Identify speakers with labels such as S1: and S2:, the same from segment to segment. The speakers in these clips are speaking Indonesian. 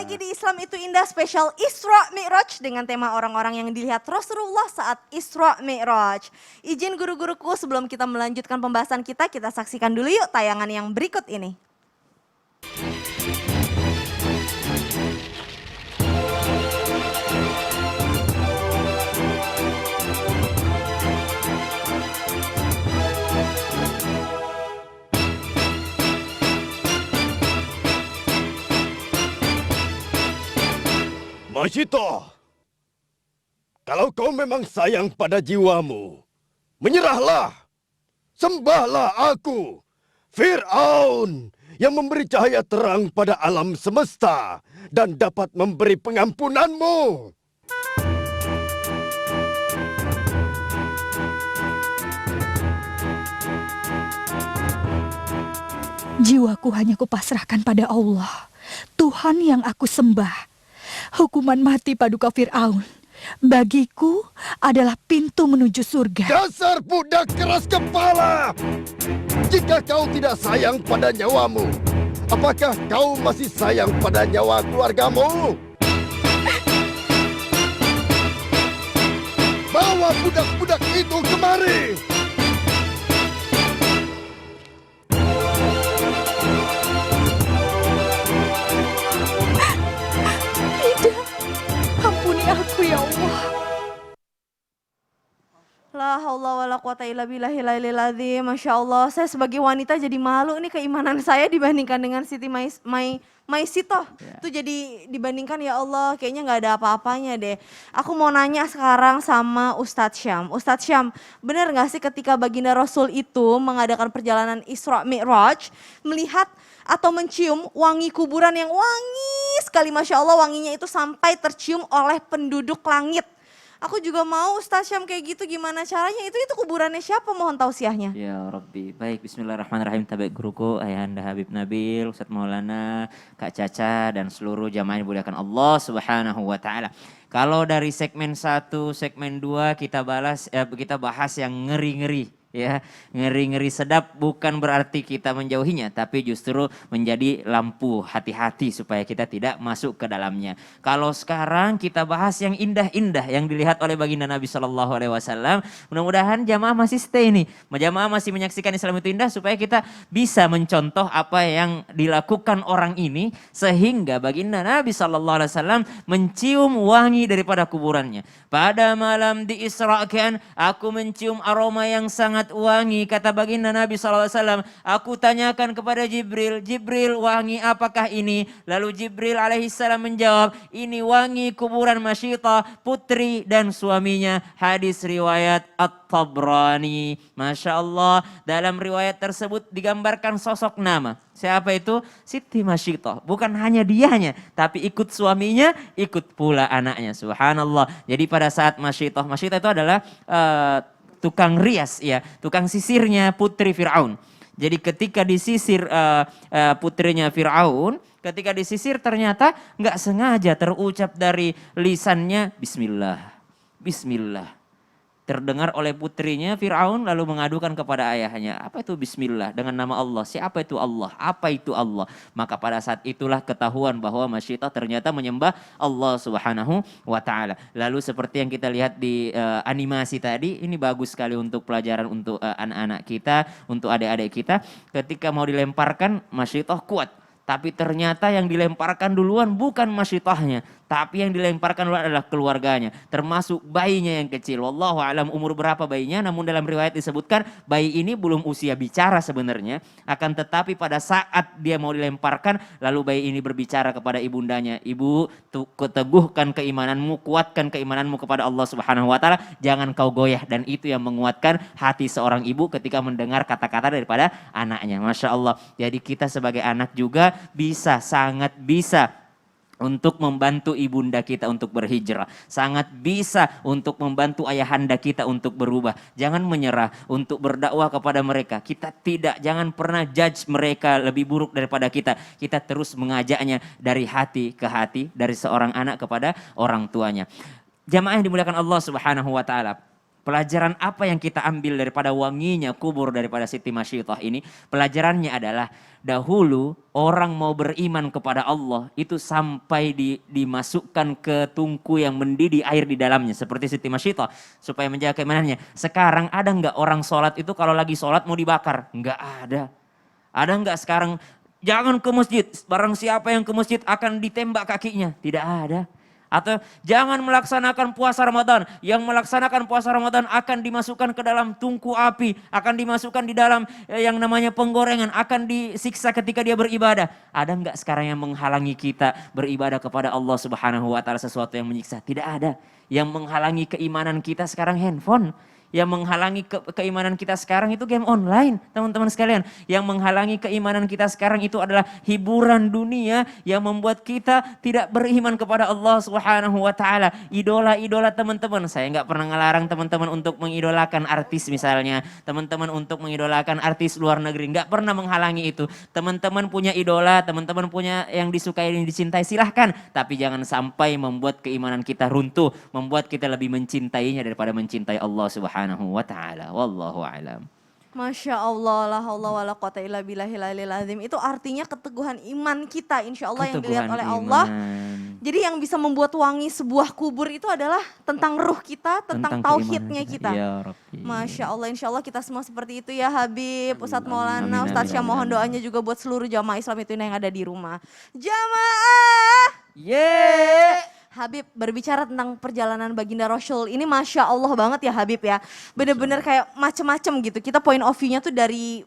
S1: lagi di Islam itu Indah spesial Isra Mi'raj dengan tema orang-orang yang dilihat Rasulullah saat Isra Mi'raj. Izin guru-guruku sebelum kita melanjutkan pembahasan kita saksikan dulu yuk tayangan yang berikut ini.
S2: Masyito, kalau kau memang sayang pada jiwamu, menyerahlah, sembahlah aku, Fir'aun, yang memberi cahaya terang pada alam semesta dan dapat memberi pengampunanmu.
S3: Jiwaku hanya kupasrahkan pada Allah, Tuhan yang aku sembah. Hukuman mati paduka Fir'aun bagiku adalah pintu menuju surga.
S2: Dasar budak keras kepala! Jika kau tidak sayang pada nyawamu, apakah kau masih sayang pada nyawa keluargamu? Bawa budak-budak itu kemari!
S3: Ampuni aku ya Allah.
S1: La haula wala quwata illa billahil aliyil azim. Masya Allah, saya sebagai wanita jadi malu nih keimanan saya dibandingkan dengan Siti Maisito. Itu jadi dibandingkan ya Allah kayaknya nggak ada apa-apanya deh. Aku mau nanya sekarang sama Ustadz Syam. Ustadz Syam, benar nggak sih ketika baginda Rasul itu mengadakan perjalanan Isra Mi'raj melihat atau mencium wangi kuburan yang wangi sekali, Masya Allah wanginya itu sampai tercium oleh penduduk langit. Aku juga mau Ustadz Syam kayak gitu, gimana caranya? Itu kuburannya siapa? Mohon tausiahnya.
S4: Ya Rabbi, baik bismillahirrahmanirrahim. Tabaik guruku, Ayahanda Habib Nabil, Ustadz Maulana, Kak Caca dan seluruh jamaah yang dimuliakan Allah Subhanahu wa taala. Kalau dari segmen 1, segmen 2 kita bahas yang ngeri-ngeri. Ya, ngeri-ngeri sedap bukan berarti kita menjauhinya, tapi justru menjadi lampu hati-hati supaya kita tidak masuk ke dalamnya. Kalau sekarang kita bahas yang indah-indah yang dilihat oleh baginda Nabi Shallallahu Alaihi Wasallam, mudah-mudahan jamaah masih stay nih, jamaah masih menyaksikan Islam itu indah supaya kita bisa mencontoh apa yang dilakukan orang ini sehingga baginda Nabi Shallallahu Alaihi Wasallam mencium wangi daripada kuburannya. Pada malam diisrakan, aku mencium aroma yang sangat wangi, kata baginda Nabi SAW. Aku tanyakan kepada Jibril, Jibril wangi apakah ini? Lalu Jibril alaihissalam menjawab, ini wangi kuburan Masyitah, putri dan suaminya. Hadis riwayat At-Tabrani. Masya Allah, dalam riwayat tersebut digambarkan sosok nama. Siapa itu? Siti Masyitah. Bukan hanya dianya, tapi ikut suaminya, ikut pula anaknya. Subhanallah. Jadi pada saat Masyitah itu adalah tukang rias, ya, tukang sisirnya putri Fir'aun. Jadi ketika disisir putrinya Fir'aun, ketika disisir ternyata nggak sengaja terucap dari lisannya Bismillah, Bismillah. Terdengar oleh putrinya Fir'aun lalu mengadukan kepada ayahnya. Apa itu Bismillah? Dengan nama Allah. Siapa itu Allah? Apa itu Allah? Maka pada saat itulah ketahuan bahwa Masyitah ternyata menyembah Allah Subhanahu wa ta'ala. Lalu seperti yang kita lihat di animasi tadi, ini bagus sekali untuk pelajaran untuk anak-anak kita, untuk adik-adik kita. Ketika mau dilemparkan, Masyitah kuat. Tapi ternyata yang dilemparkan duluan bukan Masyitahnya, tapi yang dilemparkan duluan adalah keluarganya, termasuk bayinya yang kecil. Wallahu a'lam umur berapa bayinya, namun dalam riwayat disebutkan bayi ini belum usia bicara sebenarnya, akan tetapi pada saat dia mau dilemparkan, lalu bayi ini berbicara kepada ibundanya, ibu, teguhkan keimananmu, kuatkan keimananmu kepada Allah Subhanahu wa taala, jangan kau goyah. Dan itu yang menguatkan hati seorang ibu ketika mendengar kata-kata daripada anaknya. Masya Allah. Jadi kita sebagai anak juga sangat bisa untuk membantu ibunda kita untuk berhijrah. Sangat bisa untuk membantu ayahanda kita untuk berubah. Jangan menyerah untuk berdakwah kepada mereka. Jangan pernah judge mereka lebih buruk daripada kita. Kita terus mengajaknya dari hati ke hati, dari seorang anak kepada orang tuanya. Jamaah yang dimuliakan Allah Subhanahu wa taala. Pelajaran apa yang kita ambil daripada wanginya kubur daripada Siti Masyitah ini? Pelajarannya adalah dahulu orang mau beriman kepada Allah itu sampai dimasukkan ke tungku yang mendidih air di dalamnya. Seperti Siti Masyitah supaya menjaga keimanannya. Sekarang ada nggak orang sholat itu kalau lagi sholat mau dibakar? Nggak ada. Ada nggak sekarang jangan ke masjid, barang siapa yang ke masjid akan ditembak kakinya? Tidak ada. Atau jangan melaksanakan puasa Ramadan. Yang melaksanakan puasa Ramadan akan dimasukkan ke dalam tungku api. Akan dimasukkan di dalam yang namanya penggorengan. Akan disiksa ketika dia beribadah. Ada enggak sekarang yang menghalangi kita beribadah kepada Allah Subhanahu wa Ta'ala sesuatu yang menyiksa? Tidak ada. Yang menghalangi keimanan kita sekarang handphone. Yang menghalangi keimanan kita sekarang itu game online, teman-teman sekalian. Yang menghalangi keimanan kita sekarang itu adalah hiburan dunia yang membuat kita tidak beriman kepada Allah Subhanahu wa Ta'ala. Idola-idola teman-teman. Saya nggak pernah ngelarang teman-teman untuk mengidolakan artis misalnya. Teman-teman untuk mengidolakan artis luar negeri. Nggak pernah menghalangi itu. Teman-teman punya idola, teman-teman punya yang disukai dan dicintai, silahkan. Tapi jangan sampai membuat keimanan kita runtuh. Membuat kita lebih mencintainya daripada mencintai Allah Subhanahu wa Ta'ala. Wallahu a'lam.
S1: Masya Allah, la haula wala quwata illa billahil aliyil azim. Itu artinya keteguhan iman kita, insya Allah yang dilihat oleh Allah. Jadi yang bisa membuat wangi sebuah kubur itu adalah tentang ruh kita, tentang tauhidnya kita.
S4: Ya Rabbi.
S1: Masya Allah, insya Allah kita semua seperti itu ya Habib, Ustadz Maulana,
S4: Amin,
S1: Ustadz Syah,
S4: amin,
S1: mohon
S4: amin.
S1: doanya juga buat seluruh jamaah Islam itu yang ada di rumah. Jamaah! Habib berbicara tentang perjalanan baginda Rasul ini Masya Allah banget ya Habib ya. Bener-bener kayak macem-macem gitu. Kita point of view-nya tuh dari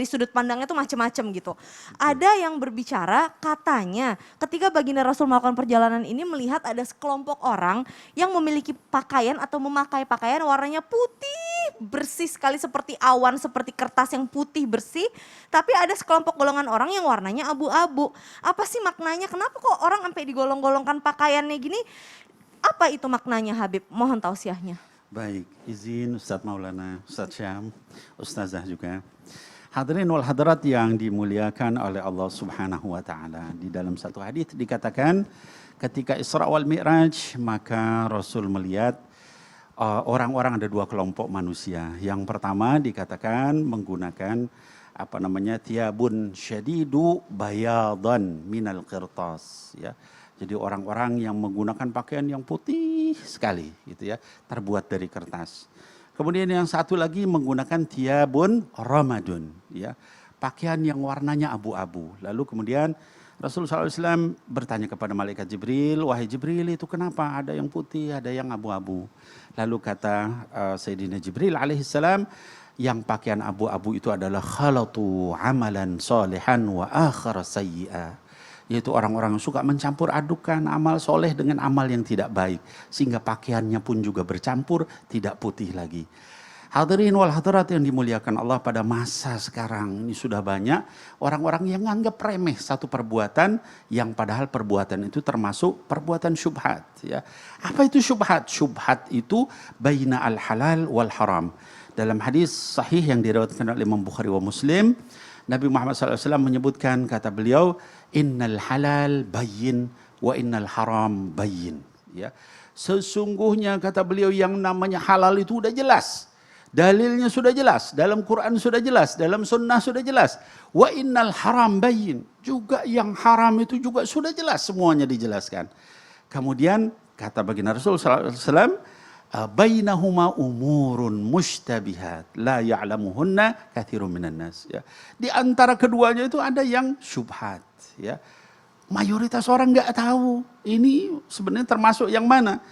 S1: sudut pandangnya tuh macem-macem gitu. Ada yang berbicara katanya ketika baginda Rasul melakukan perjalanan ini melihat ada sekelompok orang yang memiliki pakaian atau memakai pakaian warnanya putih bersih sekali seperti awan, seperti kertas yang putih bersih. Tapi ada sekelompok golongan orang yang warnanya abu-abu. Apa sih maknanya? Kenapa kok orang sampai digolong-golongkan pakaiannya gini? Apa itu maknanya Habib? Mohon tausiahnya.
S5: Baik, izin Ustadz Maulana, Ustadz Syam, Ustazah juga. Hadirin wal hadirat yang dimuliakan oleh Allah Subhanahu wa Ta'ala. Di dalam satu hadis dikatakan ketika Isra wal Mi'raj maka Rasul melihat orang-orang ada dua kelompok manusia. Yang pertama dikatakan menggunakan tiabun syadidu bayadan minal qirtas, ya. Jadi orang-orang yang menggunakan pakaian yang putih sekali gitu ya, terbuat dari kertas. Kemudian yang satu lagi menggunakan tiabun ramadun, ya, pakaian yang warnanya abu-abu. Lalu kemudian Rasulullah SAW bertanya kepada malaikat Jibril, wahai Jibril itu kenapa ada yang putih, ada yang abu-abu. Lalu kata Sayyidina Jibril alaihissalam, yang pakaian abu-abu itu adalah khalatu amalan salihan wa akhar sayyi'a. Yaitu orang-orang yang suka mencampur adukan amal soleh dengan amal yang tidak baik. Sehingga pakaiannya pun juga bercampur, tidak putih lagi. Hadirin wal hadirat yang dimuliakan Allah, pada masa sekarang ini sudah banyak orang-orang yang menganggap remeh satu perbuatan yang padahal perbuatan itu termasuk perbuatan syubhat. Ya. Apa itu syubhat? Syubhat itu baina al-halal wal haram. Dalam hadis sahih yang diriwayatkan oleh Imam Bukhari wa Muslim, Nabi Muhammad SAW menyebutkan, kata beliau, innal halal bayyin wa innal haram bayyin. Ya. Sesungguhnya kata beliau yang namanya halal itu sudah jelas. Dalilnya sudah jelas. Dalam Quran sudah jelas. Dalam sunnah sudah jelas. Wa innal haram bayyin. Juga yang haram itu juga sudah jelas. Semuanya dijelaskan. Kemudian kata baginda Rasul SAW, bainahuma umurun mushtabihat la ya'lamuhunna katsirun minan nas, ya. Di antara keduanya itu ada yang syubhat, ya. Mayoritas orang enggak tahu ini sebenarnya termasuk yang mana.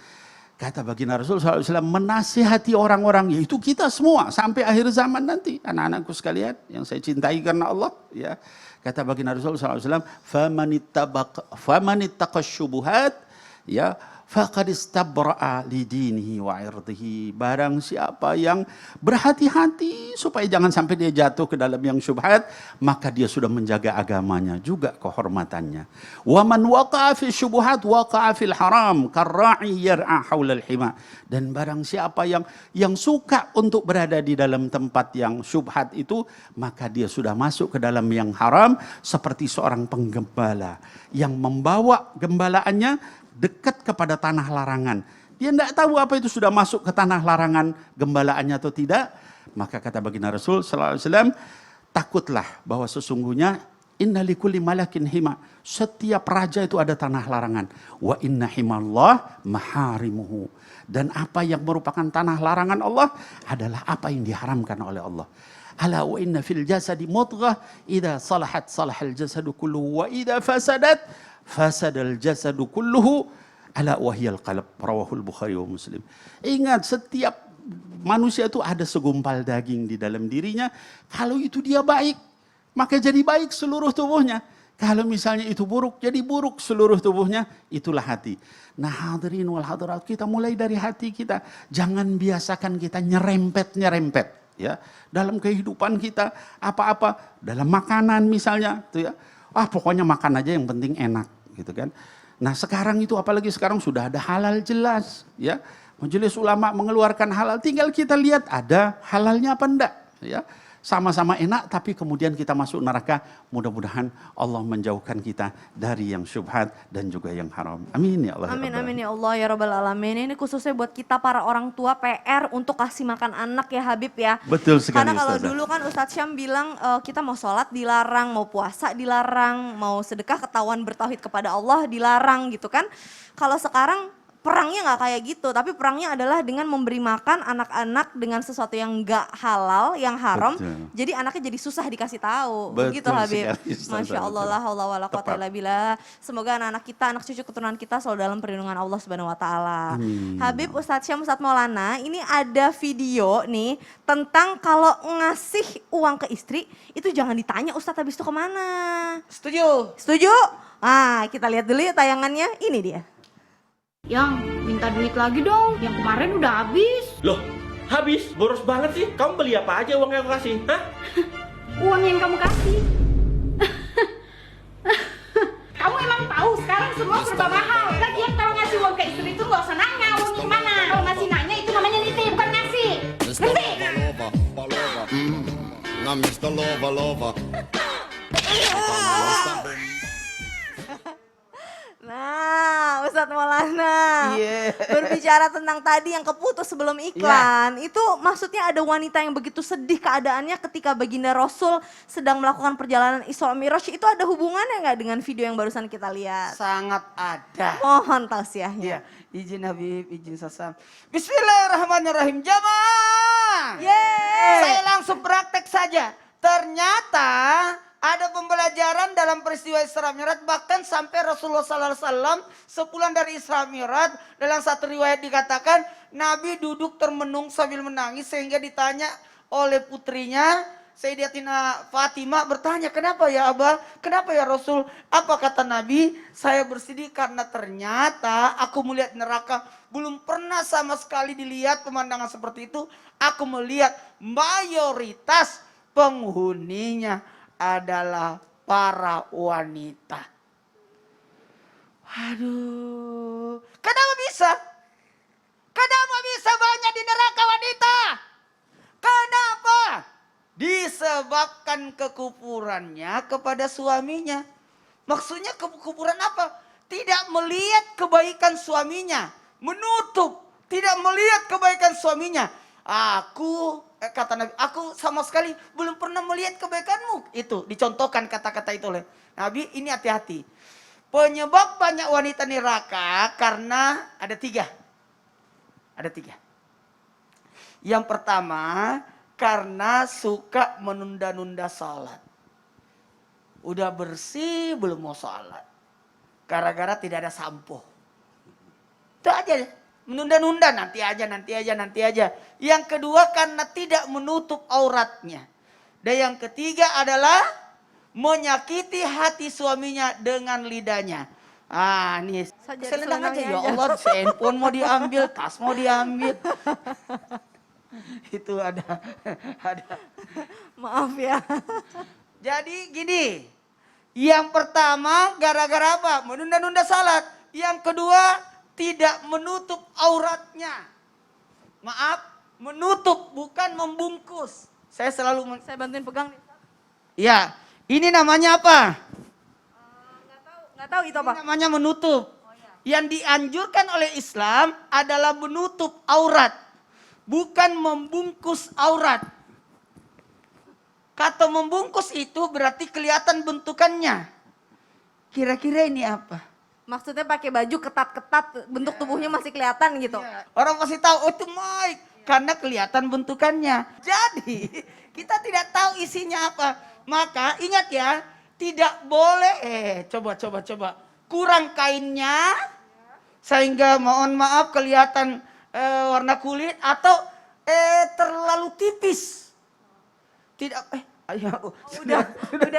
S5: Kata baginda Rasul SAW menasihati orang-orang, yaitu kita semua sampai akhir zaman nanti, anak-anakku sekalian yang saya cintai karena Allah, ya. Kata baginda Rasul SAW, famanittaqash syubuhat, ya, faqad istabra'a lidinihi wa irdihi. Barang siapa yang berhati-hati supaya jangan sampai dia jatuh ke dalam yang syubhat, maka dia sudah menjaga agamanya juga kehormatannya. Wa man waqa'a fi syubhat waqa'a fil haram karra'i yar'a haulal hima. Dan barang siapa yang suka untuk berada di dalam tempat yang syubhat itu, maka dia sudah masuk ke dalam yang haram seperti seorang penggembala yang membawa gembalaannya dekat kepada tanah larangan Dia tidak tahu apa itu sudah masuk ke tanah larangan gembalaannya atau tidak. Maka kata baginda Rasul sallallahu alaihi wasallam, takutlah bahwa sesungguhnya inna likulli malakin hima. Setiap raja itu ada tanah larangan. Wa inna himallah maharimuhu. Dan apa yang merupakan tanah larangan Allah adalah apa yang diharamkan oleh Allah. Ala wa inna fil jasadi mudghah idza salahat salahal jasadu kulluhu wa idza fasadat fasadal jasadu kulluhu ala wahyal qalb. Rawahul Bukhari wa Muslim. Ingat, setiap manusia itu ada segumpal daging di dalam dirinya. Kalau itu dia baik, maka jadi baik seluruh tubuhnya. Kalau misalnya itu buruk, jadi buruk seluruh tubuhnya. Itulah hati. Nah hadirin wal hadirat, kita mulai dari hati kita. Jangan biasakan kita nyerempet-nyerempet. Ya, dalam kehidupan kita, apa-apa. Dalam makanan misalnya. Tuh ya. Pokoknya makan aja yang penting enak. Gitu kan. Nah sekarang itu, apalagi sekarang sudah ada halal jelas. Ya, Majelis Ulama mengeluarkan halal. Tinggal kita lihat ada halalnya apa enggak. Ya. Sama-sama enak, tapi kemudian kita masuk neraka. Mudah-mudahan Allah menjauhkan kita dari yang syubhat dan juga yang haram. Amin ya Allah.
S1: Amin amin ya Allah ya Rabbal Alamin. Ini khususnya buat kita para orang tua, PR untuk kasih makan anak ya Habib ya.
S5: Betul sekali.
S1: Karena kalau
S5: Ustazah.
S1: dulu kan Ustadz Syam bilang kita mau sholat dilarang, mau puasa dilarang, mau sedekah ketahuan bertauhid kepada Allah dilarang gitu kan. Kalau sekarang perangnya nggak kayak gitu, tapi perangnya adalah dengan memberi makan anak-anak dengan sesuatu yang nggak halal, yang haram.
S5: Betul.
S1: Jadi anaknya jadi susah dikasih tahu.
S5: Betul
S1: Begitu Habib.
S5: sekali, Ustazah,
S1: Masya Allah,
S5: betul.
S1: la haula wala quwata
S5: Tepat.
S1: illa billah. Semoga anak-anak kita, anak cucu keturunan kita selalu dalam perlindungan Allah Subhanahu wa taala.
S5: Amin.
S1: Habib, Ustadz Syam, Ustadz Maulana, ini ada video nih tentang kalau ngasih uang ke istri itu jangan ditanya Ustadz habis itu kemana.
S6: Setuju.
S1: Setuju? Ah, kita lihat dulu ya tayangannya. Ini dia.
S7: Yang minta duit lagi dong, yang kemarin udah habis.
S6: Loh, habis? Boros banget sih. Kamu beli apa aja uang yang aku kasih? Hah?
S7: Uang yang kamu kasih. Kamu emang tahu sekarang semua serba mahal. Lagian kalau ngasih uang ke istri itu nggak usah nanya uangnya kemana. Kalau masih nanya itu namanya nitip, bukan ngasih. Ngerti?
S2: Now Mr. Lover Lover.
S1: Nah, Ustadz Maulana,
S6: Iya.
S1: berbicara tentang tadi yang keputus sebelum iklan, itu maksudnya ada wanita yang begitu sedih keadaannya ketika baginda Rasul sedang melakukan perjalanan Isra Mi'raj, itu ada hubungannya nggak dengan video yang barusan kita lihat?
S6: Sangat ada.
S1: Mohon tausiahnya.
S6: Iya, izin Habib, izin Sasam. Bismillahirrahmanirrahim. Jamaah.
S1: Yeay.
S6: Saya langsung praktek saja. Ternyata ada pembelajaran dalam peristiwa Isra Mi'raj, bahkan sampai Rasulullah SAW sepulang dari Isra Mi'raj, dalam satu riwayat dikatakan Nabi duduk termenung sambil menangis sehingga ditanya oleh putrinya Sayyidatina Fatimah, bertanya, kenapa ya Abah? Kenapa ya Rasul? Apa kata Nabi? Saya bersedih karena ternyata aku melihat neraka. Belum pernah sama sekali dilihat pemandangan seperti itu. Aku melihat mayoritas penghuninya adalah para wanita. Aduh, kenapa bisa? Kenapa bisa banyak di neraka wanita? Kenapa? Disebabkan kekufurannya kepada suaminya. Maksudnya kekufuran apa? Tidak melihat kebaikan suaminya. Menutup, tidak melihat kebaikan suaminya. Kata Nabi, aku sama sekali belum pernah melihat kebaikanmu. Itu dicontohkan kata-kata itu oleh Nabi. Ini hati-hati. Penyebab banyak wanita neraka karena ada tiga. Ada tiga. Yang pertama, karena suka menunda-nunda sholat. Udah bersih belum mau sholat. Gara-gara tidak ada sampo. Itu aja. Menunda-nunda, nanti aja. Yang kedua karena tidak menutup auratnya. Dan yang ketiga adalah menyakiti hati suaminya dengan lidahnya. Nih, selendang aja. Ya Allah, handphone mau diambil, tas mau diambil. Itu ada.
S1: Maaf ya.
S6: Jadi gini, yang pertama gara-gara apa? Menunda-nunda salat. Yang kedua, tidak menutup auratnya. Maaf, menutup bukan membungkus. Saya selalu
S1: Saya bantuin pegang nih.
S6: Ya, ini namanya apa?
S1: Nggak tahu itu
S6: Ini
S1: apa.
S6: namanya menutup. Yang dianjurkan oleh Islam adalah menutup aurat, bukan membungkus aurat. Kata membungkus itu berarti kelihatan bentukannya. Kira-kira ini apa?
S1: Maksudnya pakai baju ketat-ketat, bentuk tubuhnya masih kelihatan gitu.
S6: Orang pasti tahu, oh itu mic. Karena kelihatan bentukannya. Jadi, kita tidak tahu isinya apa. Maka ingat ya, tidak boleh, coba. Kurang kainnya, sehingga mohon maaf kelihatan warna kulit. Atau terlalu tipis. Tidak,
S1: Udah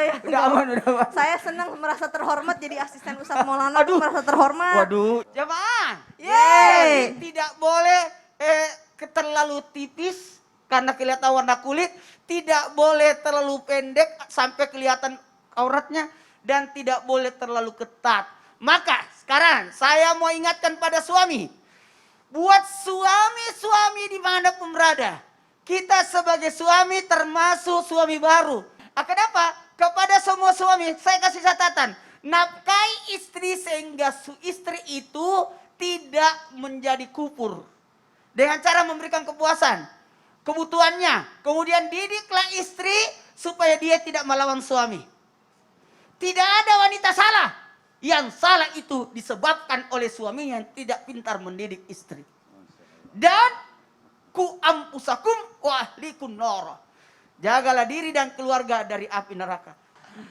S1: ya.
S6: Udah aman.
S1: Saya senang merasa terhormat jadi asisten Ustadz Maulana. Tuh merasa terhormat.
S6: Waduh, jemaah.
S1: Yeay.
S6: Tidak boleh terlalu tipis karena kelihatan warna kulit. Tidak boleh terlalu pendek sampai kelihatan auratnya. Dan tidak boleh terlalu ketat. Maka sekarang saya mau ingatkan pada suami. Buat suami-suami dimanapun berada. Kita sebagai suami termasuk suami baru. Kenapa? Kepada semua suami saya kasih catatan. Nafkahi istri sehingga istri itu tidak menjadi kupur. Dengan cara memberikan kepuasan, kebutuhannya. Kemudian didiklah istri supaya dia tidak melawan suami. Tidak ada wanita salah. Yang salah itu disebabkan oleh suami yang tidak pintar mendidik istri. Dan ku ampusakum wa ahlikum nar. Jagalah diri dan keluarga dari api neraka.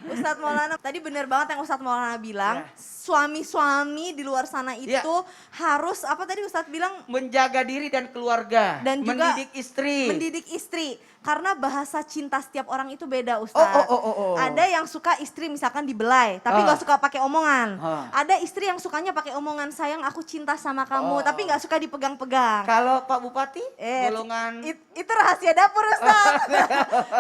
S1: Ustadz Maulana, tadi benar banget yang Ustadz Maulana bilang. Suami-suami di luar sana itu harus, apa tadi Ustadz bilang?
S6: Menjaga diri dan keluarga.
S1: Dan juga
S6: mendidik istri.
S1: Mendidik istri. Karena bahasa cinta setiap orang itu beda Ustadz. Ada yang suka istri misalkan dibelai, tapi gak suka pakai omongan. Ada istri yang sukanya pakai omongan, sayang aku cinta sama kamu, tapi gak suka dipegang-pegang.
S6: Kalau Pak Bupati, golongan...
S1: Itu rahasia dapur Ustadz.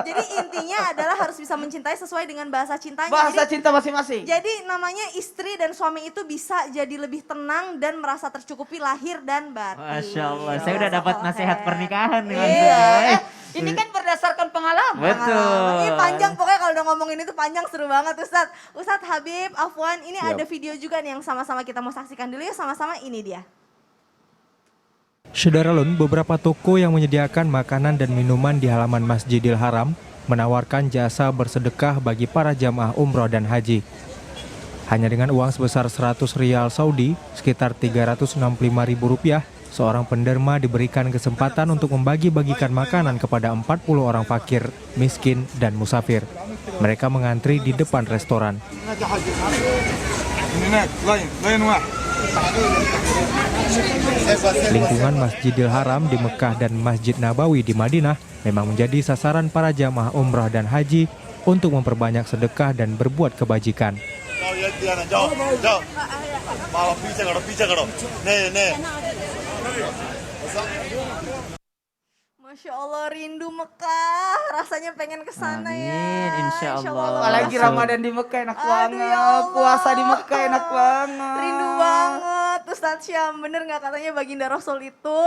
S1: Jadi intinya adalah harus bisa mencintai sesuai dengan bahasa cintanya.
S6: Bahasa cinta masing-masing.
S1: Jadi namanya istri dan suami itu bisa jadi lebih tenang dan merasa tercukupi lahir dan batin.
S4: Masya Allah, saya udah dapat nasihat pernikahan nih.
S6: Iya. Ini kan berdasarkan pengalaman.
S4: Betul.
S1: Ini panjang pokoknya kalau udah ngomongin itu panjang, seru banget Ustadz. Ustadz Habib, Afwan, ini ada video juga nih yang sama-sama kita mau saksikan dulu ya, sama-sama ini dia.
S8: Syederalun, beberapa toko yang menyediakan makanan dan minuman di halaman Masjidil Haram menawarkan jasa bersedekah bagi para jamaah umroh dan haji. Hanya dengan uang sebesar 100 rial Saudi, sekitar Rp365.000, seorang penderma diberikan kesempatan untuk membagi-bagikan makanan kepada 40 orang fakir, miskin, dan musafir. Mereka mengantri di depan restoran. Lingkungan Masjidil Haram di Mekah dan Masjid Nabawi di Madinah memang menjadi sasaran para jamaah umrah dan haji untuk memperbanyak sedekah dan berbuat kebajikan.
S1: Masya Allah, rindu Mekah, rasanya pengen kesana ya.
S4: Amin, insya Allah.
S6: Apalagi Ramadan di Mekah enak banget.
S1: ya Allah.
S6: Puasa di Mekah enak banget.
S1: Rindu banget. Ustadz Syam, bener gak katanya baginda Rasul itu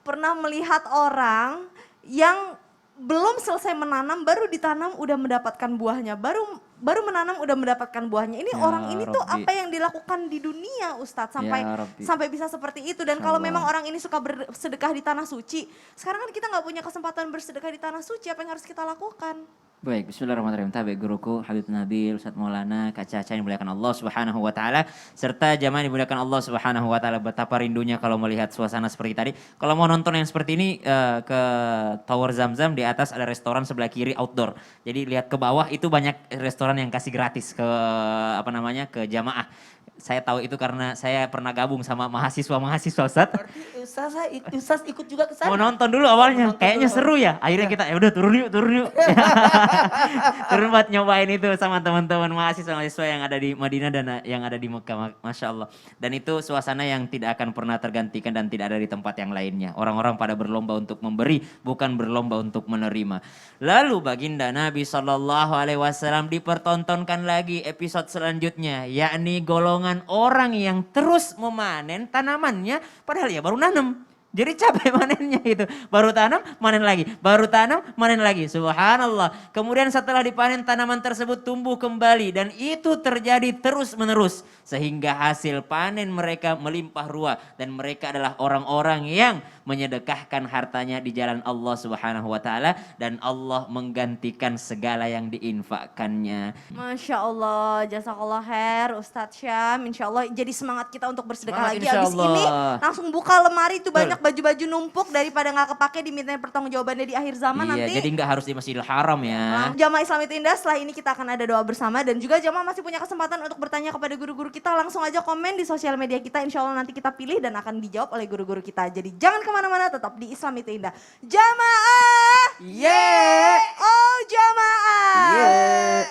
S1: pernah melihat orang yang belum selesai menanam, baru ditanam udah mendapatkan buahnya. Baru menanam udah mendapatkan buahnya. Ini
S4: Ya
S1: orang ini tuh
S4: Rabbi.
S1: apa yang dilakukan di dunia Ustadz sampai
S4: Ya Rabbi.
S1: sampai bisa seperti itu. Dan
S4: Insya
S1: kalau
S4: Allah.
S1: memang orang ini suka bersedekah di tanah suci, sekarang kan kita nggak punya kesempatan bersedekah di tanah suci, apa yang harus kita lakukan?
S4: Baik, bismillahirrahmanirrahim. Tabe guruku Habib Nabil, Ustadz Maulana, Kak Caca yang dimuliakan Allah Subhanahu wa taala, serta jamaah yang dimuliakan Allah Subhanahu wa taala. Betapa rindunya kalau melihat suasana seperti tadi. Kalau mau nonton yang seperti ini ke Tower Zamzam, di atas ada restoran, sebelah kiri outdoor. Jadi lihat ke bawah itu banyak restoran yang kasih gratis ke ke jamaah. Saya tahu itu karena saya pernah gabung sama mahasiswa Ustadz.
S6: Berarti Ustaz ikut juga ke sana.
S4: Mau nonton dulu awalnya, kayaknya seru ya. Akhirnya kita ya udah turun yuk. Turun buat nyobain itu sama teman-teman mahasiswa yang ada di Madinah dan yang ada di Mekah, Masya Allah. Dan itu suasana yang tidak akan pernah tergantikan dan tidak ada di tempat yang lainnya. Orang-orang pada berlomba untuk memberi, bukan berlomba untuk menerima. Lalu baginda Nabi SAW dipertontonkan lagi episode selanjutnya, yakni golongan orang yang terus memanen tanamannya padahal ya baru nanam. Jadi capek panennya itu. Baru tanam, manen lagi. Baru tanam, manen lagi. Subhanallah. Kemudian setelah dipanen tanaman tersebut tumbuh kembali. Dan itu terjadi terus menerus. Sehingga hasil panen mereka melimpah ruah. Dan mereka adalah orang-orang yang menyedekahkan hartanya di jalan Allah Subhanahu wa taala dan Allah menggantikan segala yang diinfakkannya.
S1: Masya Allah, jazakallah khair Ustadz Syam. Insya Allah jadi semangat kita untuk bersedekah
S4: Semangat,
S1: lagi.
S4: insya
S1: Abis
S4: Allah.
S1: ini langsung buka lemari itu banyak baju-baju numpuk daripada nggak kepake dimintain pertanggungjawabannya di akhir zaman
S4: Iya,
S1: nanti.
S4: jadi nggak harus di Masjidil Haram ya.
S1: Jamaah Islam itu indah, setelah ini kita akan ada doa bersama dan juga jamaah masih punya kesempatan untuk bertanya kepada guru-guru kita. Langsung aja komen di sosial media kita, insya Allah nanti kita pilih dan akan dijawab oleh guru-guru kita. Jadi jangan kemana-mana, tetap di Islam itu indah. Jamaah!
S6: Yeah.
S1: Oh jamaah!
S6: Yeah.